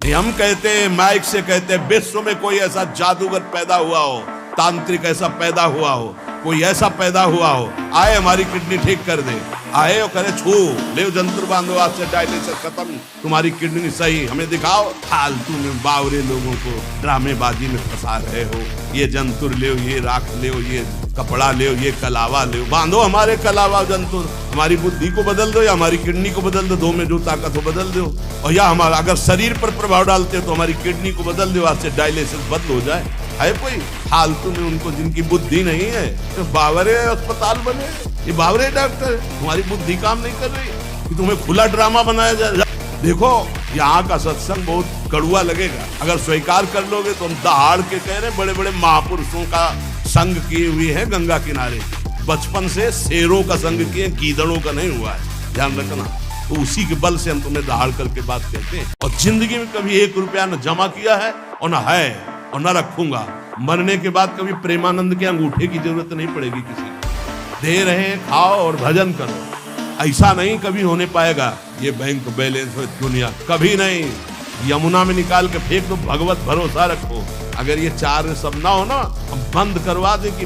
हम कहते हैं, माइक से कहते हैं, विश्व में कोई ऐसा जादूगर पैदा हुआ हो, तांत्रिक ऐसा पैदा हुआ हो, कोई ऐसा पैदा हुआ हो, आए हमारी किडनी ठीक कर दे, आए और करे छू ले जंतुर बांधो, आज से डायलिसिस खत्म, तुम्हारी किडनी सही, हमें दिखाओ। फालतू में बावरे लोगों को ड्रामेबाजी में फंसा रहे हो। ये जंतुर ले, ये राख ले, ये कपड़ा ले, ये कलावा ले, बांधो हमारे कलावा जंतुर, हमारी बुद्धि को बदल दो या हमारी किडनी को बदल दो, दो में जो ताकत हो बदल दो। और या हमारा अगर शरीर पर प्रभाव डालते हो तो हमारी किडनी को बदल दो, आज से डायलिसिस बंद हो जाए। है कोई फालतू में उनको जिनकी बुद्धि नहीं है तो बावरे अस्पताल बने, ये बावरे डॉक्टर, तुम्हारी बुद्धि काम नहीं कर रही कि तुम्हें खुला ड्रामा बनाया जाए। देखो यहाँ का सत्संग बहुत कड़ुआ लगेगा, अगर स्वीकार कर लोगे तो हम दहाड़ के कह रहे, बड़े बड़े महापुरुषों का संग किए हुए हैं गंगा किनारे, बचपन से शेरों का संग किए, गीदड़ों का नहीं हुआ है, ध्यान रखना। तो उसी के बल से हम तुम्हें दहाड़ करके बात कहते हैं। और जिंदगी में कभी 1 रुपया न जमा किया है और न है और न रखूंगा। मरने के बाद कभी प्रेमानंद के अंगूठे की जरूरत नहीं पड़ेगी किसी को। दे रहे खाओ और भजन करो, ऐसा नहीं कभी होने पाएगा। ये बैंक बैलेंस हो दुनिया कभी नहीं, यमुना में निकाल के फेंक दो, भगवत भरोसा रखो। अगर ये 4 सब ना हो ना, हम बंद करवा दे कि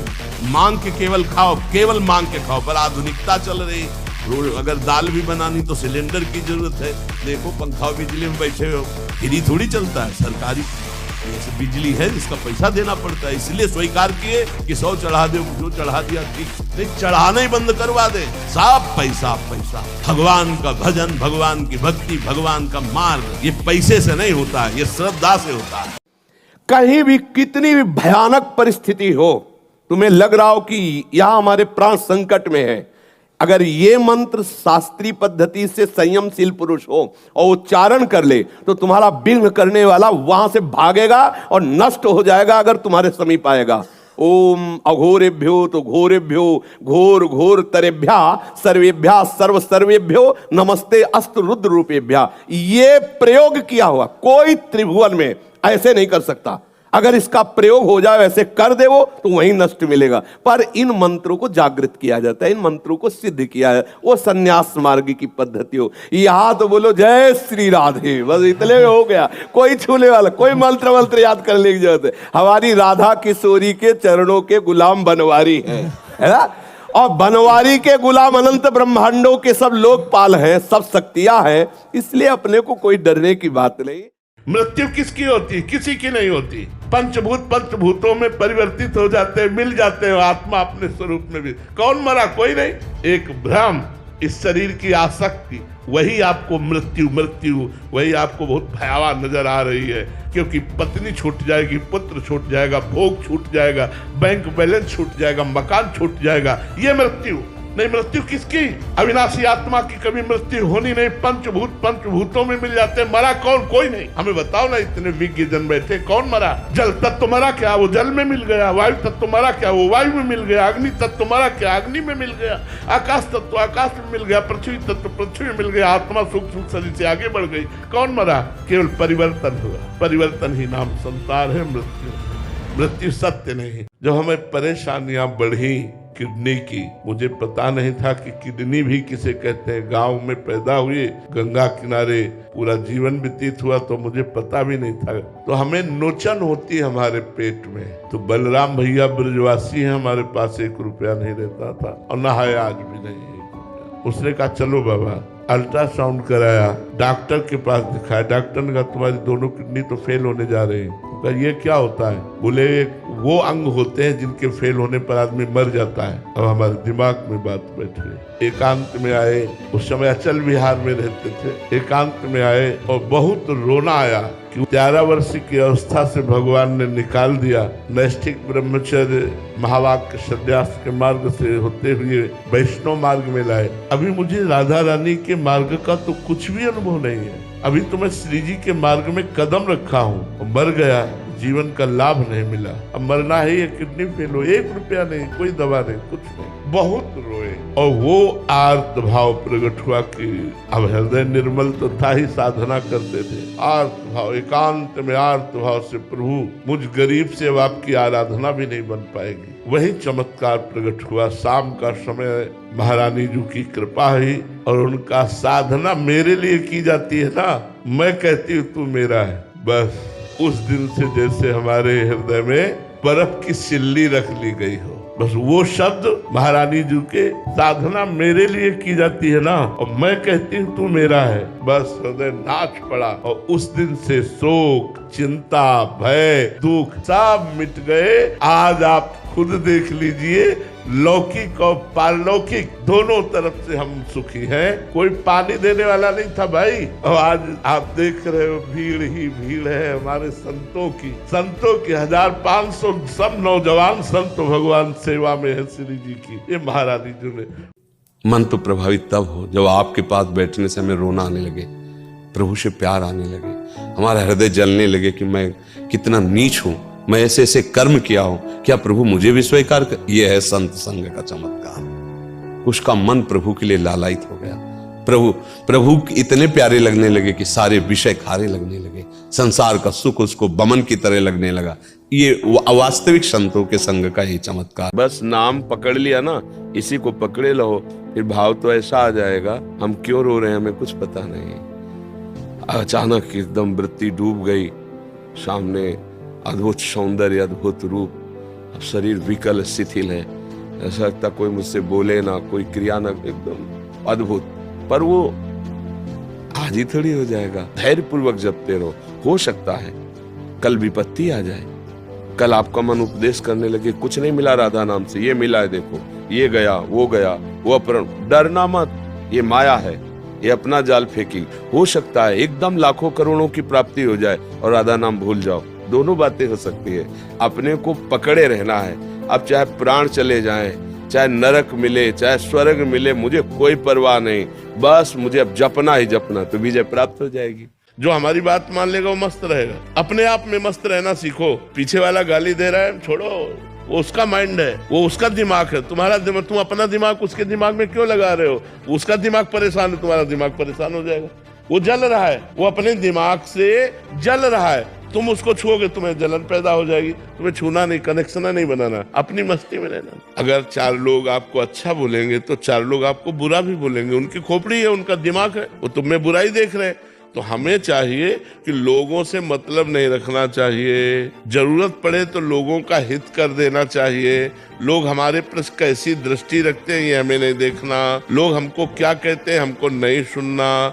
मांग के केवल खाओ, केवल मांग के खाओ। पर आधुनिकता चल रही, अगर दाल भी बनानी तो सिलेंडर की जरूरत है। देखो पंखा बिजली में बैठे हो, फ्री थोड़ी चलता है, सरकारी बिजली है जिसका पैसा देना पड़ता है। इसलिए स्वीकार किए कि 100 चढ़ा दे, जो चढ़ा दिया ठीक, नहीं चढ़ाना ही बंद करवा दे। सब पैसा पैसा, भगवान का भजन, भगवान की भक्ति, भगवान का मार्ग ये पैसे से नहीं होता है, ये श्रद्धा से होता है। कहीं भी कितनी भी भयानक परिस्थिति हो, तुम्हें लग रहा हो कि यहां हमारे प्राण संकट में है, अगर ये मंत्र शास्त्रीय पद्धति से संयमशील पुरुष हो और उच्चारण कर ले तो तुम्हारा विघ्न करने वाला वहां से भागेगा और नष्ट हो जाएगा अगर तुम्हारे समीप आएगा। ओम अघोरेभ्यो तो घोरेभ्यो घोर घोर तरेभ्या सर्वेभ्या सर्व सर्वेभ्यो नमस्ते अस्त रुद्र रूपेभ्या। ये प्रयोग किया हुआ कोई त्रिभुवन में ऐसे नहीं कर सकता। अगर इसका प्रयोग हो जाए, ऐसे कर दे वो, तो वहीं नष्ट मिलेगा। पर इन मंत्रों को जागृत किया जाता है, इन मंत्रों को सिद्ध किया जाता है, वो संन्यास मार्ग की पद्धति हो। यहाँ तो बोलो जय श्री राधे, बस इतने में हो गया, कोई छूने वाला, कोई मंत्र याद करने की जरूरत है। हमारी राधा किशोरी के चरणों के गुलाम बनवारी है ना, और बनवारी के गुलाम अनंत ब्रह्मांडों के सब लोकपाल हैं, सब शक्तियां हैं, इसलिए अपने को कोई डरने की बात नहीं। मृत्यु किसकी होती है? किसी की नहीं होती। पंचभूत पंचभूतों में परिवर्तित हो जाते हैं, मिल जाते हैं आत्मा अपने स्वरूप में भी। कौन मरा? कोई नहीं। एक भ्रम, इस शरीर की आसक्ति, वही आपको मृत्यु वही आपको बहुत भयावह नजर आ रही है। क्योंकि पत्नी छूट जाएगी, पुत्र छूट जाएगा, भोग छूट जाएगा, बैंक बैलेंस छूट जाएगा, मकान छूट जाएगा, ये मृत्यु नहीं। मृत्यु किसकी? अविनाशी आत्मा की कभी मृत्यु होनी नहीं। पंचभूत पंचभूतों में मिल जाते हैं। मरा कौन? कोई नहीं। हमें बताओ ना, इतने विज्ञ जन बैठे, कौन मरा? जल तत्व मरा क्या? वो जल में मिल गया। वायु तत्व मरा क्या? वो वायु में मिल गया। अग्नि तत्व मरा क्या? अग्नि में मिल गया। आकाश तत्व आकाश में मिल गया। पृथ्वी तत्व पृथ्वी में मिल गया। आत्मा सूक्ष्म शरीर से आगे बढ़ गई। कौन मरा? केवल परिवर्तन हुआ। परिवर्तन ही नाम संसार है। मृत्यु सत्य नहीं। जो हमें परेशानियां बढ़ी किडनी की, मुझे पता नहीं था कि किडनी भी किसे कहते हैं। गांव में पैदा हुए, गंगा किनारे पूरा जीवन व्यतीत हुआ, तो मुझे पता भी नहीं था। तो हमें नोचन होती है हमारे पेट में। तो बलराम भैया ब्रजवासी हैं, हमारे पास 1 रुपया नहीं रहता था और ना है आज भी नहीं। उसने कहा चलो बाबा, अल्ट्रासाउंड कराया, डॉक्टर के पास दिखाया। डॉक्टर ने कहा तुम्हारी दोनों किडनी तो फेल होने जा रही है। ये क्या होता है? बोले वो अंग होते हैं जिनके फेल होने पर आदमी मर जाता है। अब हमारे दिमाग में बात बैठ गई। एकांत में आए, उस समय अचल विहार में रहते थे। एकांत में आए और बहुत रोना आया कि 11 वर्ष की अवस्था से भगवान ने निकाल दिया। नैष्ठिक ब्रह्मचर्य महावाक्य सन्यास के मार्ग से होते हुए वैष्णव मार्ग में लाए। अभी मुझे राधा रानी के मार्ग का तो कुछ भी अनुभव नहीं है। अभी तो मैं श्री जी के मार्ग में कदम रखा हूँ, मर गया, जीवन का लाभ नहीं मिला। अब मरना है, ये किडनी फेल हो, 1 रुपया नहीं, कोई दवा नहीं, कुछ नहीं। बहुत रोए और वो आर्त भाव प्रकट हुआ कि अब हृदय निर्मल तो था ही, साधना करते थे। आर्त भाव, एकांत में आर्त भाव से प्रभु मुझ गरीब से अब आपकी आराधना भी नहीं बन पाएगी। वही चमत्कार प्रकट हुआ। शाम का समय महारानी जी की कृपा हुई और उनका साधना मेरे लिए की जाती है ना। मैं कहती हूँ तू मेरा है, बस उस दिन से जैसे हमारे हृदय में बर्फ की सिल्ली रख ली गई हो। बस वो शब्द महारानी जी के साधना मेरे लिए की जाती है ना, और मैं कहती हूँ तू मेरा है, बस हृदय नाच पड़ा। और उस दिन से शोक, चिंता, भय, दुख सब मिट गए। आज आप खुद देख लीजिए, लौकिक और पारलौकिक दोनों तरफ से हम सुखी हैं। कोई पानी देने वाला नहीं था भाई, और आज आप देख रहे हो भीड़ ही भीड़ है हमारे संतों की 1500 सब नौजवान संत भगवान सेवा में है श्री जी की। ये महारानी जी ने। मन तो प्रभावित तब हो जब आपके पास बैठने से हमें रोना आने लगे, प्रभु से प्यार आने लगे, हमारा हृदय जलने लगे कि मैं कितना नीच हूं, मैं ऐसे ऐसे कर्म किया हूं, क्या प्रभु मुझे भी स्वीकार कर। यह है संत संग का चमत्कार। उसका मन प्रभु के लिए लालायित हो गया। प्रभु इतने प्यारे लगने लगे कि सारे विषय खारे लगने लगे, संसार का सुख उसको बमन की तरह लगने लगा। ये अवास्तविक संतों के संग का ही चमत्कार। बस नाम पकड़ लिया ना, इसी को पकड़े रहो, फिर भाव तो ऐसा आ जाएगा, हम क्यों रो रहे हैं हमें कुछ पता नहीं। अचानक एकदम वृत्ति डूब गई, सामने अद्भुत सौंदर्य, अद्भुत रूप, अब शरीर विकल शिथिल है, ऐसा लगता कोई मुझसे बोले ना, कोई क्रिया ना, एकदम अद्भुत। पर वो आज ही थोड़ी हो जाएगा। धैर्य पूर्वक जपते रहो, हो सकता है कल विपत्ति आ जाए, कल आपका मन उपदेश करने लगे कुछ नहीं मिला राधा नाम से, ये मिला है देखो, ये गया, वो अपहरण। डरना मत, ये माया है, ये अपना जाल फेंकी। हो सकता है एकदम लाखों करोड़ों की प्राप्ति हो जाए और राधा नाम भूल जाओ। दोनों बातें हो सकती है। अपने को पकड़े रहना है। अब चाहे प्राण चले जाएं, चाहे नरक मिले, चाहे स्वर्ग मिले, मुझे कोई परवाह नहीं, बस मुझे अब जपना ही जपना, तो विजय प्राप्त हो जाएगी। जो हमारी बात मान लेगा वो मस्त रहेगा। अपने आप में मस्त रहना सीखो। पीछे वाला गाली दे रहा है, छोड़ो, वो उसका माइंड है, वो उसका दिमाग है। तुम्हारा दिमाग, तुम अपना दिमाग उसके दिमाग में क्यों लगा रहे हो? उसका दिमाग परेशान है, तुम्हारा दिमाग परेशान हो जाएगा। वो जल रहा है, वो अपने दिमाग से जल रहा है, तुम उसको छुओगे तुम्हें जलन पैदा हो जाएगी। तुम्हें छूना नहीं, कनेक्शन नहीं बनाना, अपनी मस्ती में रहना। अगर 4 लोग आपको अच्छा बोलेंगे तो 4 लोग आपको बुरा भी बोलेंगे। उनकी खोपड़ी है, उनका दिमाग है, वो तुम में बुराई देख रहे हैं। तो हमें चाहिए कि लोगों से मतलब नहीं रखना चाहिए, जरूरत पड़े तो लोगों का हित कर देना चाहिए। लोग हमारे पर कैसी दृष्टि रखते हैं ये हमें नहीं देखना, लोग हमको क्या कहते हैं हमको नहीं सुनना।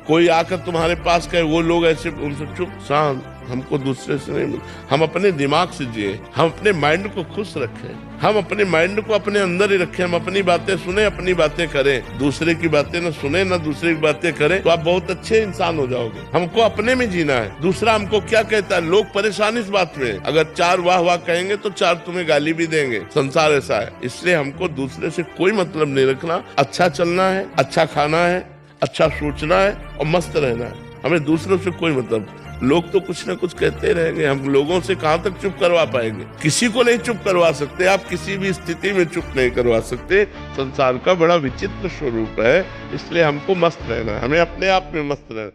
कोई आकर तुम्हारे पास कहे, वो लोग ऐसे, उनसे चुप शांत, हमको दूसरे से नहीं। हम अपने दिमाग से जिए, हम अपने माइंड को खुश रखें, हम अपने माइंड को अपने अंदर ही रखें। हम अपनी बातें सुने, अपनी बातें करें, दूसरे की बातें न सुने न दूसरे की बातें करें, तो आप बहुत अच्छे इंसान हो जाओगे। हमको अपने में जीना है, दूसरा हमको क्या कहता है। लोग परेशान इस बात में, अगर 4 वाह वाह कहेंगे तो 4 तुम्हें गाली भी देंगे। संसार ऐसा है, इसलिए हमको दूसरे से कोई मतलब नहीं रखना। अच्छा चलना है, अच्छा खाना है, अच्छा सोचना है और मस्त रहना है। हमें दूसरों से कोई मतलब। लोग तो कुछ ना कुछ कहते रहेंगे, हम लोगों से कहाँ तक चुप करवा पाएंगे? किसी को नहीं चुप करवा सकते, आप किसी भी स्थिति में चुप नहीं करवा सकते। संसार का बड़ा विचित्र स्वरूप है, इसलिए हमको मस्त रहना है, हमें अपने आप में मस्त रहना।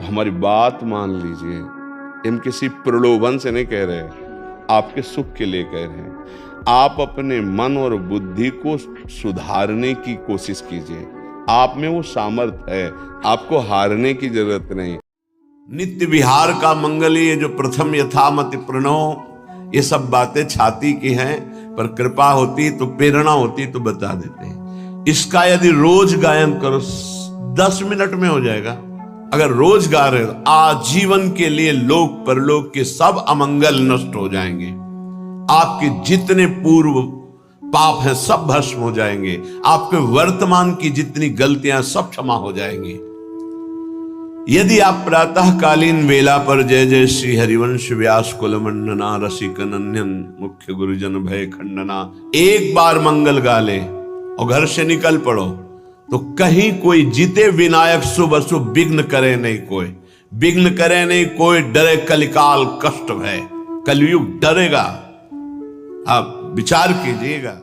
हमारी बात मान लीजिए, हम किसी प्रलोभन से नहीं कह रहे, आपके सुख के लिए कह रहे हैं। आप अपने मन और बुद्धि को सुधारने की कोशिश कीजिए, आप में वो सामर्थ्य है, आपको हारने की जरूरत नहीं। नित्य विहार का मंगल, ये जो प्रथम यथामति प्रणव, ये सब बातें छाती की हैं, पर कृपा होती तो, प्रेरणा होती तो बता देते हैं। इसका यदि रोज गायन करो 10 मिनट में हो जाएगा। अगर रोज गा रहे हो, आजीवन के लिए लोक परलोक के सब अमंगल नष्ट हो जाएंगे। आपके जितने पूर्व पाप हैं सब भस्म हो जाएंगे। आपके वर्तमान की जितनी गलतियां सब क्षमा हो जाएंगी। यदि आप प्रातःकालीन वेला पर जय जय श्री हरिवंश व्यास कुलमंडना रसिक नन्यन मुख्य गुरुजन भय खंडना एक बार मंगल गा ले और घर से निकल पड़ो, तो कहीं कोई जीते विनायक शुभ अशुभ विघ्न करे नहीं, कोई विघ्न करे नहीं, कोई डरे कलिकाल कष्ट है। कलयुग डरेगा। अब विचार कीजिएगा।